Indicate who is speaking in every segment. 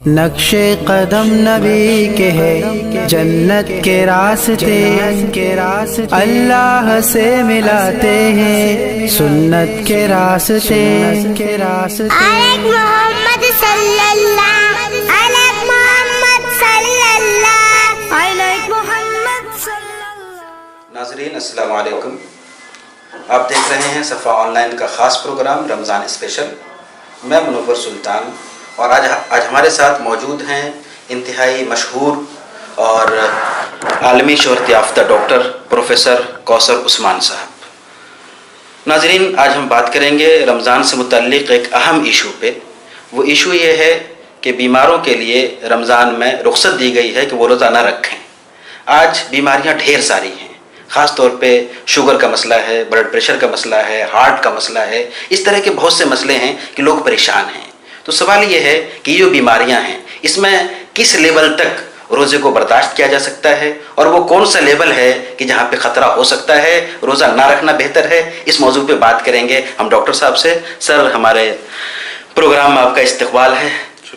Speaker 1: نقشے قدم نبی کے ہے جنت کے راستے، اللہ سے ملاتے ہیں سنت کے راستے۔
Speaker 2: علیک محمد صلی اللہ، علیک محمد صلی اللہ، علیک محمد صلی اللہ۔
Speaker 3: ناظرین السلام علیکم، آپ دیکھ رہے ہیں صفا آن لائن کا خاص پروگرام رمضان اسپیشل۔ میں منور سلطان، اور آج ہمارے ساتھ موجود ہیں انتہائی مشہور اور عالمی شہرت یافتہ ڈاکٹر پروفیسر کوثر عثمان صاحب۔ ناظرین، آج ہم بات کریں گے رمضان سے متعلق ایک اہم ایشو پہ۔ وہ ایشو یہ ہے کہ بیماروں کے لیے رمضان میں رخصت دی گئی ہے کہ وہ روزہ نہ رکھیں۔ آج بیماریاں ڈھیر ساری ہیں، خاص طور پہ شوگر کا مسئلہ ہے، بلڈ پریشر کا مسئلہ ہے، ہارٹ کا مسئلہ ہے، اس طرح کے بہت سے مسئلے ہیں کہ لوگ پریشان ہیں۔ تو سوال یہ ہے کہ یہ جو بیماریاں ہیں اس میں کس لیول تک روزے کو برداشت کیا جا سکتا ہے، اور وہ کون سا لیول ہے کہ جہاں پہ خطرہ ہو سکتا ہے، روزہ نہ رکھنا بہتر ہے۔ اس موضوع پہ بات کریں گے ہم ڈاکٹر صاحب سے۔ سر، ہمارے پروگرام میں آپ کا استقبال ہے۔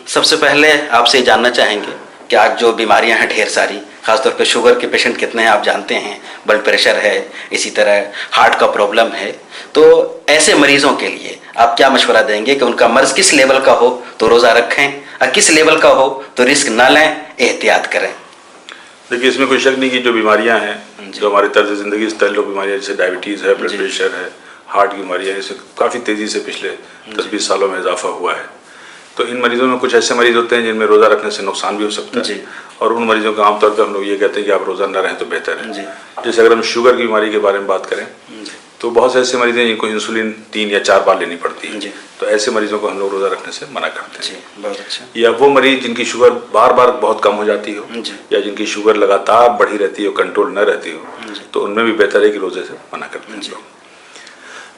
Speaker 3: سب سے پہلے آپ سے جاننا چاہیں گے کہ آج جو بیماریاں ہیں ڈھیر ساری، خاص طور پہ شوگر کے پیشنٹ کتنے ہیں آپ جانتے ہیں، بلڈ پریشر ہے، اسی طرح ہارٹ کا پرابلم ہے۔ تو ایسے مریضوں کے لیے آپ کیا مشورہ دیں گے کہ ان کا مرض کس لیول کا ہو تو روزہ رکھیں، اور کس لیول کا ہو تو رسک نہ لیں، احتیاط کریں؟
Speaker 4: دیکھیے، اس میں کوئی شک نہیں کہ جو بیماریاں ہیں جو ہمارے طرز زندگی سے تعلق بیماریاں، جیسے ڈائبٹیز ہے، بلڈ پریشر ہے، ہارٹ کی بیماریاں، اس سے کافی تیزی سے پچھلے 10-20 سالوں میں اضافہ ہوا ہے۔ تو ان مریضوں میں کچھ ایسے مریض ہوتے ہیں جن میں روزہ رکھنے سے نقصان بھی ہو سکتا ہے، اور ان مریضوں کا عام طور پہ ہم لوگ یہ کہتے ہیں کہ آپ روزہ نہ رہیں تو بہتر ہے۔ جیسے اگر ہم شوگر کی بیماری کے بارے میں بات کریں تو بہت سے ایسے مریض ہیں جن کو انسولین 3 یا 4 بار لینی پڑتی ہے، تو ایسے مریضوں کو ہم لوگ روزہ رکھنے سے منع کرتے ہیں۔
Speaker 3: بہت اچھا۔
Speaker 4: یا وہ مریض جن کی شوگر بار بار بہت کم ہو جاتی ہو، یا جن کی شوگر لگاتار بڑھی رہتی ہو، کنٹرول نہ رہتی ہو، تو ان میں بھی بہتر ہے کہ روزے سے منع کرتے ہیں لوگ۔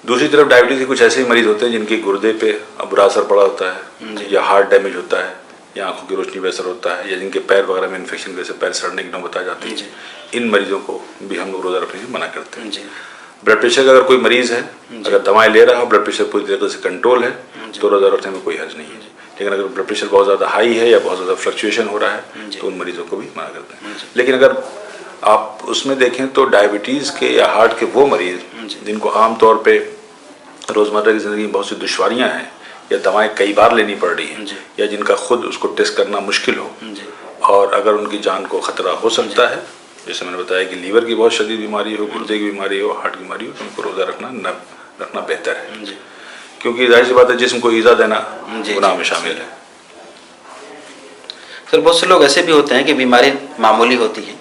Speaker 4: دوسری طرف ڈائبٹیز کے کچھ ایسے مریض ہوتے ہیں جن کے گردے پہ برا اثر پڑا ہوتا ہے، یا ہارٹ ڈیمیج ہوتا ہے، یا آنکھوں کی روشنی پہ اثر ہوتا ہے، یا جن کے پیر وغیرہ میں انفیکشن کی وجہ سے پیر سڑنے کی نوبت آ جاتی ہے، ان مریضوں کو بھی ہم لوگ روزہ رکھنے سے منع کرتے ہیں۔ بلڈ پریشر کا اگر کوئی مریض ہے، اگر دوائیں لے رہا ہے، بلڈ پریشر پوری طریقے سے کنٹرول ہے، تو روزہ رکھنے میں کوئی حرج نہیں ہے۔ لیکن اگر بلڈ پریشر بہت زیادہ ہائی ہے یا بہت زیادہ فلکچویشن ہو رہا ہے تو ان مریضوں کو بھی منع کرتے ہیں۔ لیکن اگر آپ اس میں دیکھیں تو ڈائبٹیز کے یا ہارٹ کے وہ مریض جن کو عام طور پہ روزمرہ کی زندگی میں بہت سی دشواریاں ہیں، یا دوائیں کئی بار لینی پڑ رہی ہیں، یا جن کا خود اس کو ٹیسٹ کرنا مشکل ہو، اور اگر ان کی جان کو خطرہ ہو سکتا ہے، جیسے میں نے بتایا کہ لیور کی بہت شدید بیماری ہو، گردے کی بیماری ہو، ہارٹ کی بیماری ہو، تو ان کو روزہ رکھنا بہتر ہے، کیونکہ ظاہر سی بات ہے جسم کو ایذا دینا گناہ میں شامل ہے۔
Speaker 3: سر، بہت سے لوگ ایسے بھی ہوتے ہیں کہ بیماری معمولی ہوتی ہے،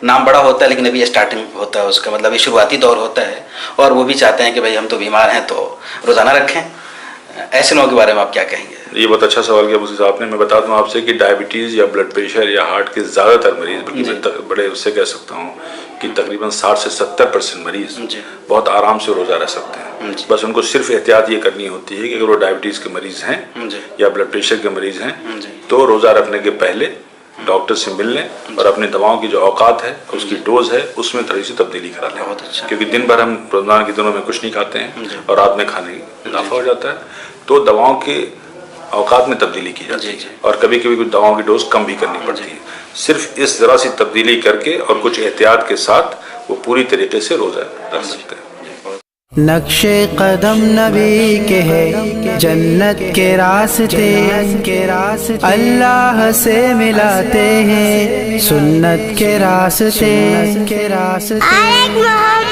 Speaker 3: نام بڑا ہوتا ہے لیکن ابھی اسٹارٹنگ ہوتا ہے اس کا، مطلب یہ شروعاتی دور ہوتا ہے، اور وہ بھی چاہتے ہیں کہ بھائی ہم تو بیمار ہیں تو روزہ نہ رکھیں۔ ایسے لوگوں کے بارے میں آپ کیا کہیں گے؟ یہ
Speaker 4: بہت اچھا سوال کیا مجھ سے آپ نے۔ میں بتا دوں آپ سے کہ ڈائبٹیز یا بلڈ پریشر یا ہارٹ کے زیادہ تر مریض، بلکہ میں بڑے اس سے کہہ سکتا ہوں کہ تقریباً 60 سے 70% مریض بہت آرام سے روزہ رہ سکتے ہیں۔ بس ان کو صرف احتیاط یہ کرنی ہوتی ہے کہ اگر وہ ڈائبٹیز کے مریض ہیں یا بلڈ پریشر کے مریض ہیں تو روزہ رکھنے کے پہلے ڈاکٹر سے مل لیں، اور اپنے دواؤں کی جو اوقات ہے، اس کی ڈوز ہے، اس میں تھوڑی سی تبدیلی کرا لیں، کیونکہ دن بھر ہم رمضان کے دنوں میں کچھ نہیں کھاتے ہیں اور رات میں کھانے کی اضافہ ہو جاتا ہے، تو دواؤں کے اوقات میں تبدیلی کی جاتی ہے، اور کبھی کبھی کچھ دواؤں کی ڈوز کم بھی کرنی پڑتی ہے۔ صرف اس ذرا سی تبدیلی کر کے اور کچھ احتیاط کے ساتھ وہ پوری طریقے سے روزہ رکھ سکتے ہیں۔
Speaker 1: نقشے قدم نبی کے ہے جنت کے راستے، اللہ سے ملاتے ہیں سنت کے راستے۔
Speaker 2: علیک محمد